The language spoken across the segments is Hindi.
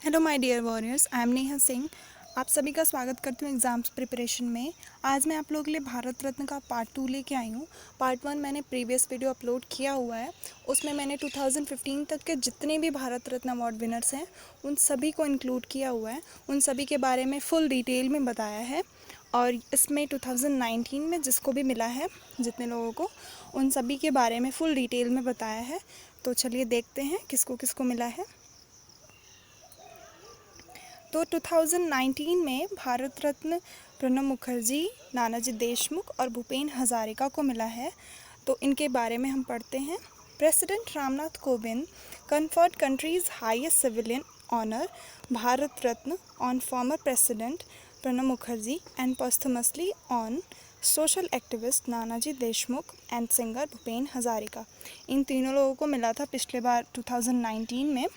Hello my dear warriors, I am Neha Singh. आप सभी का स्वागत करती हूँ एग्ज़ाम्स प्रिपरेशन में। आज मैं आप लोगों के लिए भारत रत्न का पार्ट 2 लेके आई हूँ। पार्ट 1 मैंने प्रीवियस वीडियो अपलोड किया हुआ है। उसमें मैंने 2015 तक के जितने भी भारत रत्न अवार्ड विनर्स हैं उन सभी को इंक्लूड किया हुआ है। उन सभी के बारे में फुल डिटेल में बताया है। और इसमें 2019 में जिसको भी मिला है, जितने लोगों को, उन सभी के बारे में फुल डिटेल में बताया है। तो चलिए देखते हैं किसको किसको मिला है। तो 2019 में भारत रत्न प्रणब मुखर्जी, नानाजी देशमुख और भूपेन हजारिका को मिला है। तो इनके बारे में हम पढ़ते हैं। President Ramnath Kovind conferred country's highest civilian honor, Bharat Ratna, on former President Pranab Mukherjee and posthumously on social activist Nanaji Deshmukh and singer Bhupen Hazarika. इन तीनों लोगों को मिला था पिछले बार 2019 में।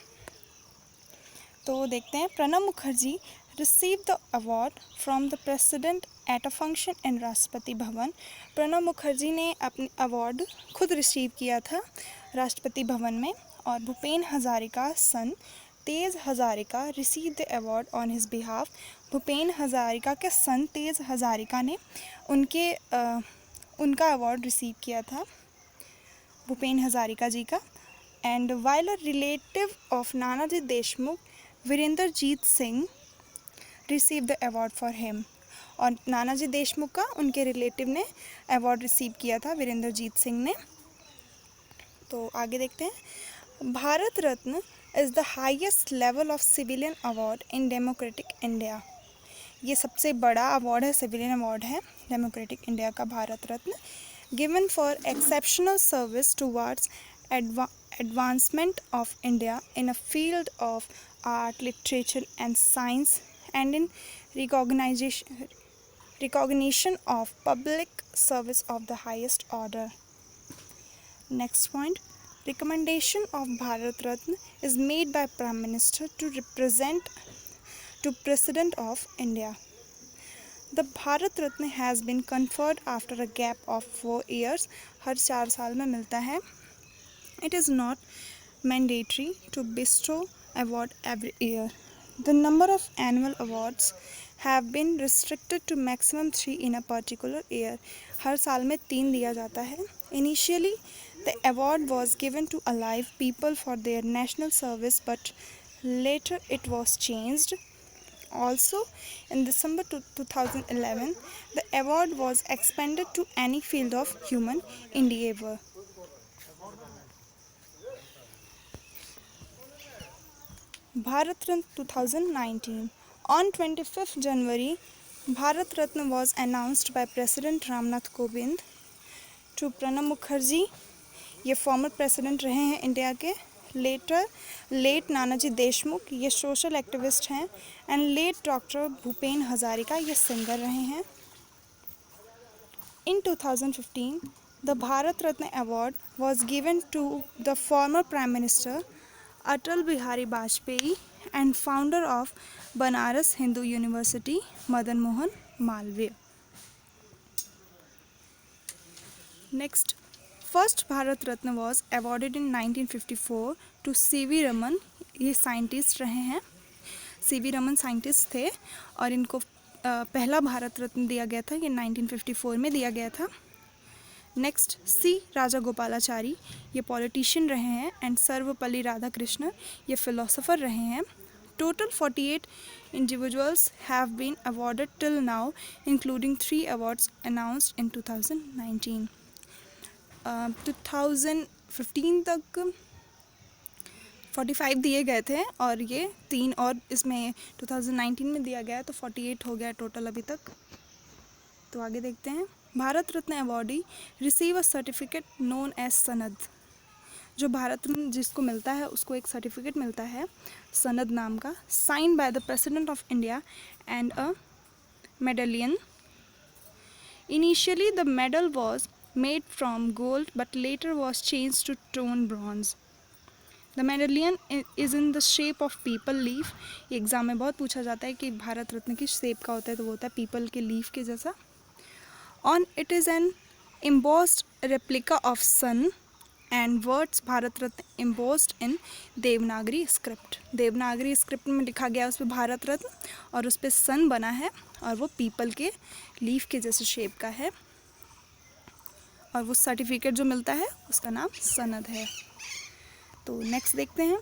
तो देखते हैं। Pranab Mukherjee receive the award from the president at a function in Rashtrapati Bhavan. Pranab Mukherjee ने अपनी अवार्ड खुद रिसीव किया था राष्ट्रपति भवन में। और Bhupen Hazarika son Tej Hazarika receive the award on his behalf. Bhupen Hazarika के सन तेज हजारिका ने उनका अवार्ड रिसीव किया था, भूपेन हजारिका जी का। And while a relative of Nanaji Deshmukh, Virendrajeet Singh receive the award for him. और नानाजी देशमुख का उनके रिलेटिव ने अवार्ड रिसीव किया था, वीरेंद्रजीत सिंह ने। तो आगे देखते हैं। Bharat Ratna is the highest level of civilian award in democratic India. ये सबसे बड़ा अवार्ड है, सिविलियन अवार्ड है डेमोक्रेटिक इंडिया का, Bharat Ratna. Given for exceptional service towards advancement of India in a field of art, literature and science, and in recognition of public service of the highest order. Next point. Recommendation of Bharat Ratna is made by Prime Minister to represent to President of India. The Bharat Ratna has been conferred after a gap of 4 years. हर 4 साल में मिलता है। It is not mandatory to bestow award every year. The number of annual awards have been restricted to maximum 3 in a particular year. हर साल में 3 दिया जाता है। Initially, the award was given to alive people for their national service, but later it was changed. Also, in December 2011, the award was expanded to any field of human endeavor. Bharat Ratna 2019. On 25th January, Bharat Ratna was announced by President Ramnath Kovind to Pranab Mukherjee. ये फॉर्मर प्रेसिडेंट रहे हैं इंडिया के। लेट नानाजी देशमुख, ये सोशल एक्टिविस्ट हैं। And let doctor Bhupen Hazarika, ये सिंगर रहे हैं। In 2015, the Bharat Ratna Award was given to the former Prime Minister Atal Bihari Vajpayee and founder of Banaras Hindu University, Madan Mohan Malviya. Next, first Bharat Ratna was awarded in 1954 to C.V. Raman. ये साइंटिस्ट रहे हैं, C.V. रमन साइंटिस्ट थे और इनको पहला भारत रत्न दिया गया था, ये 1954 में दिया गया था। नेक्स्ट, सी राजागोपालाचारी, ये पॉलिटिशियन रहे हैं। एंड सर्वपल्ली राधाकृष्णन, ये फिलोसोफर रहे हैं। Total 48 individuals have been awarded till now, including 3 awards announced in 2019। 2015 तक 45 दिए गए थे और ये 3 और इसमें 2019 में दिया गया, तो 48 हो गया टोटल अभी तक। तो आगे देखते हैं। Bharat Ratna awardee receive a certificate known as sanad. जो भारत रत्न जिसको मिलता है उसको एक सर्टिफिकेट मिलता है सनद नाम का, sign by the president of India and a medallion. Initially the medal was made from gold but later was change to tone bronze. The medallion is in the shape of peepal leaf. ये एग्ज़ाम में बहुत पूछा जाता है कि भारत रत्न किस शेप का होता है, तो वो होता है पीपल के लीफ के जैसा। On it is an embossed replica of sun and words Bharat Ratna embossed in Devanagari script. Devanagari script में लिखा गया उस पर भारत रत्न और उस पर सन बना है और वो पीपल के लीफ के जैसे शेप का है और वो सर्टिफिकेट जो मिलता है उसका नाम सनद है। तो नेक्स्ट देखते हैं।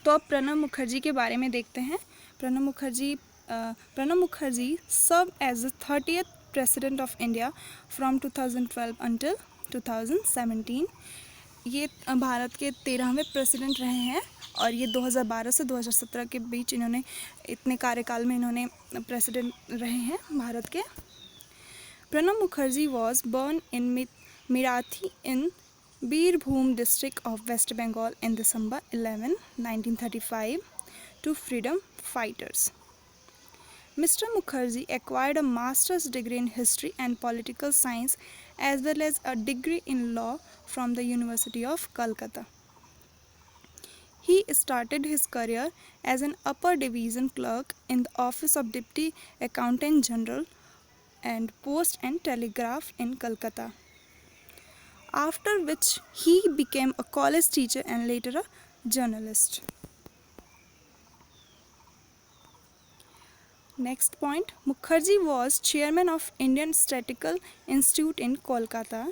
तो अब प्रणब मुखर्जी के बारे में देखते हैं। Pranab Mukherjee serve as the 30th president of India from 2012 until 2017। ये भारत के 13वें प्रेसिडेंट रहे हैं और ये 2012 से 2017 के बीच इन्होंने इतने कार्यकाल में इन्होंने प्रेसिडेंट रहे हैं भारत के। Pranab Mukherjee was born in Mirati in Birbhum district of West Bengal in December 11, 1935 to freedom fighters. Mr. Mukherjee acquired a master's degree in history and political science as well as a degree in law from the University of Calcutta. He started his career as an upper division clerk in the office of Deputy Accountant General and Post and Telegraph in Calcutta, after which he became a college teacher and later a journalist. Next point, Mukherjee was chairman of Indian Statistical Institute in Kolkata.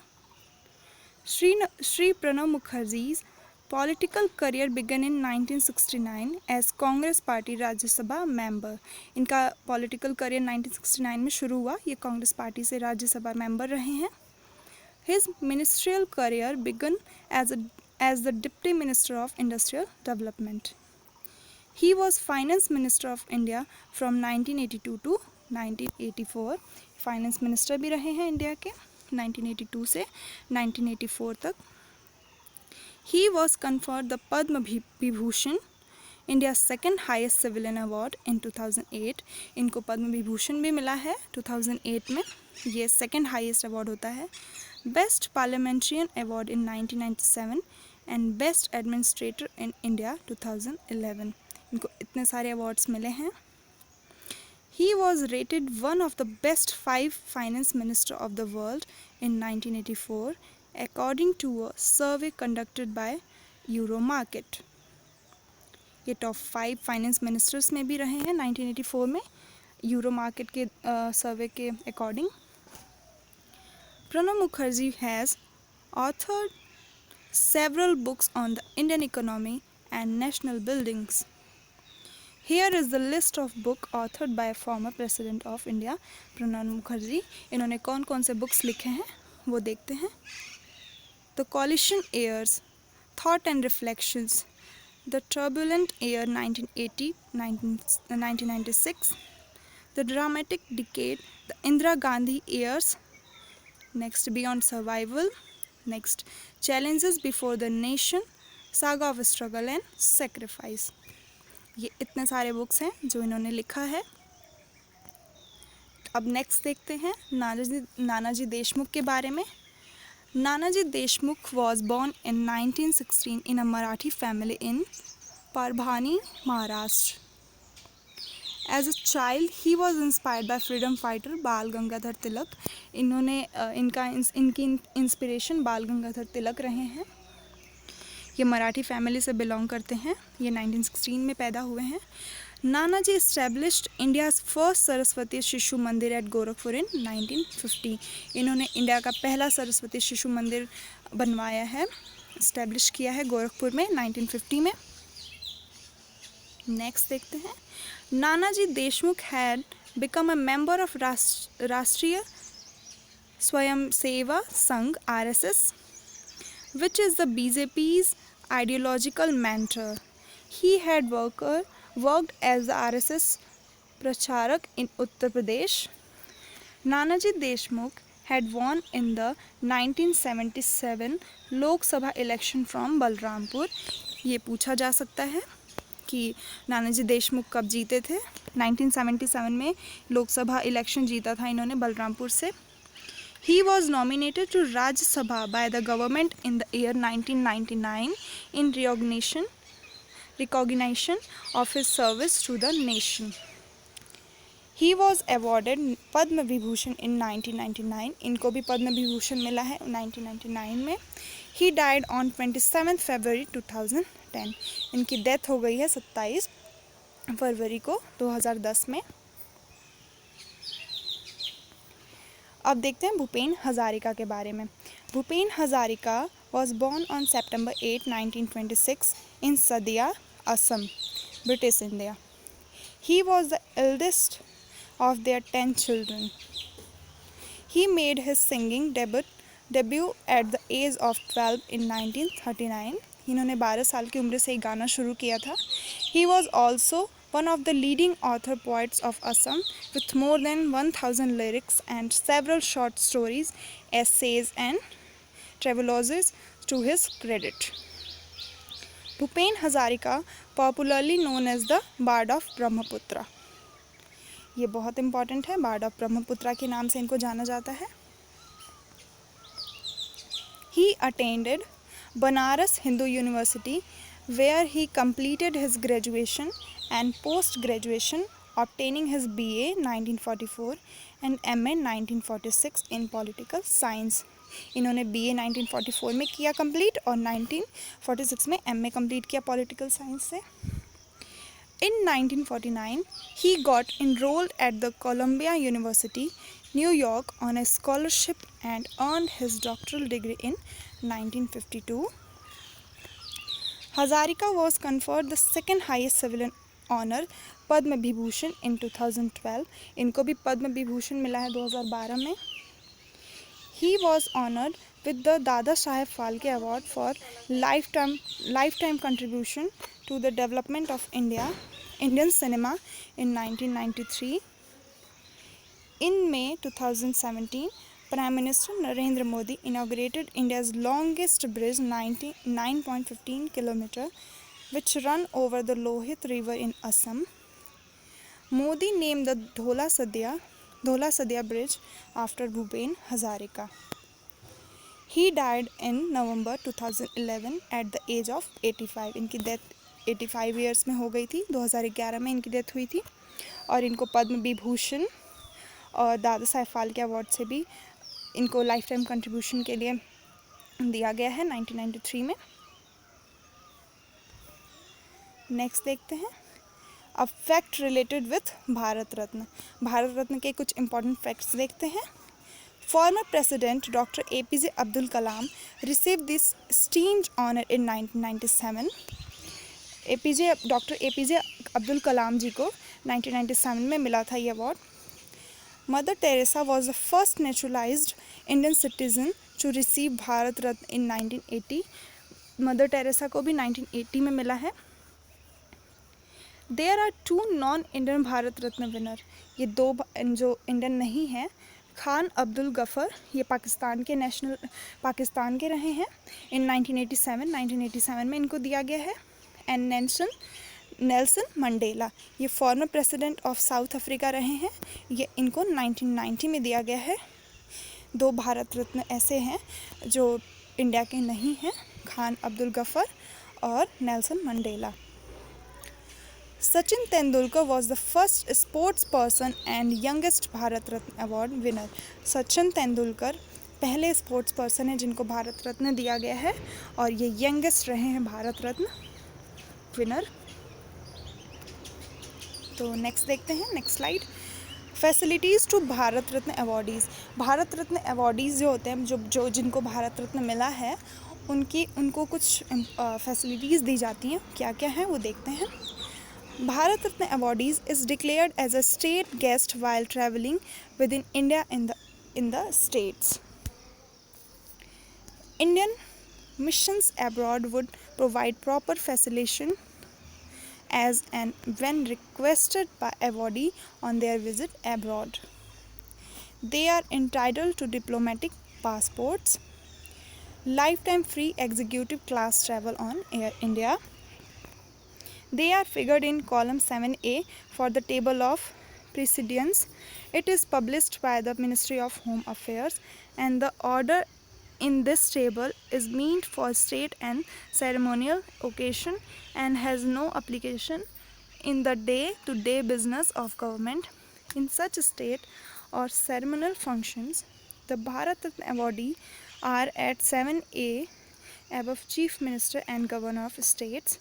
Shri Pranab Mukherjee's political career began in 1969 as Congress Party Rajya Sabha member. इनका political career 1969 में शुरू हुआ। ये कांग्रेस पार्टी से राज्यसभा member रहे हैं। His ministerial career began as the Deputy Minister of Industrial Development. He was Finance Minister of India from 1982 to 1984. Finance Minister भी रहे हैं इंडिया के 1982 से 1984 तक। He was conferred the Padma Vibhushan, India's second highest civilian award in 2008. इनको पद्म विभूषण भी मिला है 2008 में। ये second highest award होता है। Best Parliamentarian Award in 1997 and Best Administrator in India 2011. इनको इतने सारे awards मिले हैं। He was rated one of the best 5 finance minister of the world in 1984 according to a survey conducted by Euromarket. ये top 5 finance ministers में भी रहे हैं 1984 में Euromarket के survey के according. Pranab Mukherjee has authored several books on the Indian economy and national buildings. Here is the list of books authored by former President of India, Pranab Mukherjee. इन्होंने कौन कौन से books लिखे हैं वो देखते हैं। The Coalition Years, Thought and Reflections, The Turbulent Year 1980-1996, The Dramatic Decade, The Indira Gandhi Years, next Beyond Survival, next Challenges Before the Nation, Saga of Struggle and Sacrifice. ये इतने सारे बुक्स हैं जो इन्होंने लिखा है। अब नेक्स्ट देखते हैं नानाजी देशमुख के बारे में। Nanaji Deshmukh was born in 1916 in a Marathi family in Parbhani, Maharashtra. As a child, he was inspired by freedom fighter बाल गंगाधर तिलक. इनकी इंस्पिरेशन बाल गंगाधर तिलक रहे हैं। ये मराठी फैमिली से बिलोंग करते हैं। ये 1916 में पैदा हुए हैं। नानाजी established India's first Saraswati Shishu मंदिर at गोरखपुर in 1950. इन्होंने इंडिया का पहला सरस्वती शिशु मंदिर बनवाया है, इस्टेब्लिश किया है गोरखपुर में 1950 में। नेक्स्ट देखते हैं। Nanaji Deshmukh had become a member of राष्ट्रीय स्वयंसेवा संघ RSS, which is the BJP's ideological mentor. He had worked as the RSS pracharak in Uttar Pradesh. Nanaji Deshmukh had won in the 1977 Lok Sabha election from Balrampur. ये पूछा जा सकता है कि नानाजी देशमुख कब जीते थे। 1977 में लोकसभा इलेक्शन जीता था इन्होंने बलरामपुर से। He was nominated to Rajya Sabha by the government in the year 1999 in recognition of his service to the nation. He was awarded Padma Vibhushan in 1999, इनको भी पद्म विभूषण मिला है 1999 में। ही डाइड ऑन 27 फरवरी 2010, इनकी डेथ हो गई है 27 फरवरी को 2010 में। अब देखते हैं भूपेन हजारिका के बारे में। Bhupen Hazarika was born on September 8, 1926 in Sadiya, Assam, British India. He was the eldest of their 10 children. He made his singing debut at the age of 12 in 1939. इन्होंने 12 साल की उम्र से गाना शुरू किया था। He was also one of the leading author poets of Assam with more than 1000 lyrics and several short stories, essays and travelogues to his credit. Bhupen Hazarika popularly known as the bard of Brahmaputra, ये बहुत इंपॉर्टेंट है, बार्ड ऑफ ब्रह्मपुत्र के नाम से इनको जाना जाता है। He attended Banaras Hindu university where he completed his graduation and post-graduation, obtaining his BA 1944 and MA 1946 in political science. इन्होंने BA 1944 में किया कंप्लीट और 1946 में MA कंप्लीट किया पॉलिटिकल साइंस से। In 1949, he got enrolled at the Columbia University, New York on a scholarship and earned his doctoral degree in 1952. Hazarika was conferred the second highest civilian honor, Padma Vibhushan in 2012. इनको भी पद्म विभूषण मिला है 2012 में। He was honored with the Dada Saheb Phalke Award for lifetime contribution to the development of Indian cinema in 1993. In May 2017, Prime Minister Narendra Modi inaugurated India's longest bridge, 99.15 km, which run over the Lohit River in Assam. Modi named the Dhola Sadia Bridge after Bhupen Hazarika. He died in November 2011 at the age of 85. इनकी डेथ 85 ईयर्स में हो गई थी, 2011 में इनकी डेथ हुई थी। और इनको पद्म विभूषण और दादा साहेब फाल्के अवार्ड से भी इनको लाइफ टाइम कंट्रीब्यूशन के लिए दिया गया है 1993 में। नेक्स्ट देखते हैं अब fact related with Bharat Ratna. Bharat Ratna के कुछ इंपॉर्टेंट फैक्ट्स देखते हैं। Former president doctor APJ Abdul Kalam received this esteemed honor in 1997। Doctor APJ Abdul Kalam ji को 1997 में मिला था ये award. Mother Teresa was the first naturalized Indian citizen to receive Bharat Ratna in 1980। Mother Teresa को भी 1980 में मिला है। There are 2 non-Indian Bharat Ratna winner, ये 2 जो इंडियन नहीं हैं। खान अब्दुल गफ़र, ये पाकिस्तान के रहे हैं in 1987 में इनको दिया गया है। एंड नेल्सन मंडेला, ये former president of south Africa रहे हैं, ये इनको 1990 में दिया गया है। 2 भारत रत्न ऐसे हैं जो इंडिया के नहीं हैं, खान अब्दुल गफ़र और Nelson Mandela. Sachin Tendulkar was the first sports person and youngest Bharat Ratna award winner. Sachin Tendulkar पहले स्पोर्ट्स पर्सन है जिनको भारत रत्न दिया गया है और ये यंगेस्ट रहे हैं भारत रत्न विनर। तो नेक्स्ट देखते हैं, next slide. Facilities to Bharat Ratna awardees. Bharat Ratna awardees जो होते हैं, जो जिनको भारत रत्न मिला है उनको कुछ फैसिलिटीज़ दी जाती हैं। क्या क्या है वो देखते हैं। Bharat Ratna awardees is declared as a state guest while travelling within India in the states. Indian missions abroad would provide proper facilitation as and when requested by awardee on their visit abroad. They are entitled to diplomatic passports, lifetime free executive class travel on Air India. They are figured in column 7A for the table of precedence. It is published by the Ministry of Home Affairs and the order in this table is meant for state and ceremonial occasion and has no application in the day-to-day business of government. In such state or ceremonial functions, the Bharat Ratna awardee are at 7A above Chief Minister and Governor of States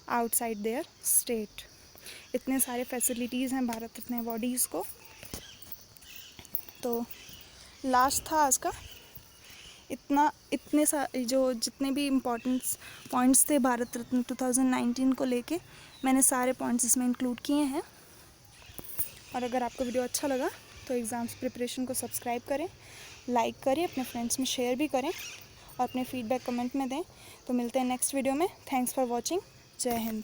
outside their state. इतने सारे फैसिलिटीज़ हैं भारत रत्न अवॉर्डीज़ को। तो लास्ट था आज का, जितने भी इम्पोर्टेंस पॉइंट्स थे भारत रत्न 2019 को लेके, मैंने सारे पॉइंट्स इसमें इंक्लूड किए हैं। और अगर आपको वीडियो अच्छा लगा तो एग्ज़ाम्स प्रिपरेशन को सब्सक्राइब करें, लाइक करें, अपने फ्रेंड्स में शेयर भी करें और अपने फीडबैक कमेंट में दें। तो मिलते हैं नेक्स्ट वीडियो में। Thanks for watching. जय हिंद।